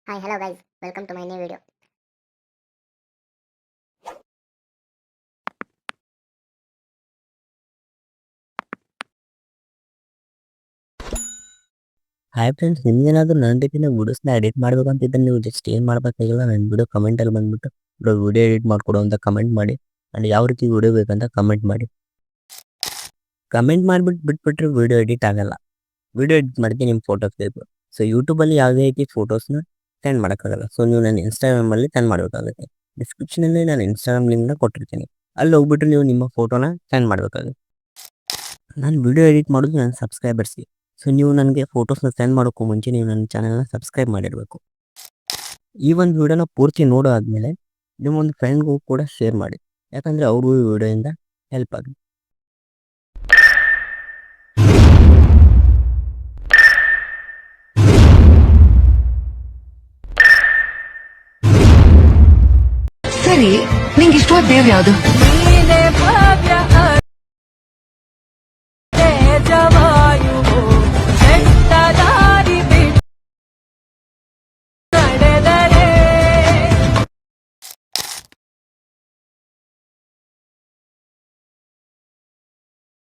Hi, hello guys. Welcome to my new video. Hi friends, ನಿಮ್ಗೇನಾದ್ರೂ ನನ್ನ ರೀತಿಯ ವಿಡಿಯೋಸ್ನ edit ಮಾಡ್ಬೇಕಂತಿದ್ರೆ ನೀವು ಜಸ್ಟ್ ಏನು ಮಾಡಬೇಕಾಗಿಲ್ಲ, ನನ್ನ ವಿಡಿಯೋ ಕಮೆಂಟಲ್ಲಿ ಬಂದ್ಬಿಟ್ಟು ವಿಡಿಯೋ ಎಡಿಟ್ ಮಾಡಿಕೊಡು ಅಂತ ಕಮೆಂಟ್ ಮಾಡಿ. ಆ್ಯಂಡ್ ಯಾವ ರೀತಿ ವಿಡಿಯೋ ಬೇಕಂತ ಕಮೆಂಟ್ ಮಾಡಿ. ಕಮೆಂಟ್ ಮಾಡಿಬಿಟ್ಟು ಬಿಟ್ಬಿಟ್ರೆ ವಿಡಿಯೋ ಎಡಿಟ್ ಆಗಲ್ಲ. ವಿಡಿಯೋ ಎಡಿಟ್ ಮಾಡೋಕ್ಕೆ ನಿಮ್ಮ ಫೋಟೋಸ್ ಬೇಕು. ಸೊ ಯೂಟ್ಯೂಬಲ್ಲಿ ಯಾವುದೇ ರೀತಿ ಫೋಟೋಸ್ನ ಸೆಂಡ್ ಮಾಡೋಕ್ಕಾಗಲ್ಲ. ಸೊ ನೀವು ನನ್ನ ಇನ್ಸ್ಟಾಗ್ರಾಮಲ್ಲಿ ಸೆಂಡ್ ಮಾಡಬೇಕಾಗುತ್ತೆ. ಡಿಸ್ಕ್ರಿಪ್ಷನಲ್ಲಿ ನಾನು ಇನ್ಸ್ಟಾಗ್ರಾಮ್ ಲಿಂಕ್ನ ಕೊಟ್ಟಿರ್ತೀನಿ. ಅಲ್ಲಿ ಹೋಗ್ಬಿಟ್ಟು ನೀವು ನಿಮ್ಮ ಫೋಟೋನ ಸೆಂಡ್ ಮಾಡಬೇಕಾಗುತ್ತೆ. ನಾನು ವಿಡಿಯೋ ಎಡಿಟ್ ಮಾಡೋದು ನನ್ನ ಸಬ್ಸ್ಕ್ರೈಬರ್ಸ್ಗೆ. ಸೊ ನೀವು ನನಗೆ ಫೋಟೋಸ್ನ ಸೆಂಡ್ ಮಾಡೋಕ್ಕೂ ಮುಂಚೆ ನೀವು ನನ್ನ ಚಾನಲ್ನ ಸಬ್ಸ್ಕ್ರೈಬ್ ಮಾಡಿರಬೇಕು. ಈ ಒಂದು ವಿಡಿಯೋನ ಪೂರ್ತಿ ನೋಡೋ ಆದಮೇಲೆ ನಿಮ್ಮೊಂದು ಫ್ರೆಂಡ್ಗೂ ಕೂಡ ಶೇರ್ ಮಾಡಿ, ಯಾಕಂದರೆ ಅವ್ರಿಗೂ ಈ ವಿಡಿಯೋಯಿಂದ ಹೆಲ್ಪ್ ಆಗುತ್ತೆ. ಸರಿ, ನಿಂಗೆ ಇಷ್ಟವಾದ ದೇವ್ರು ಯಾವುದು?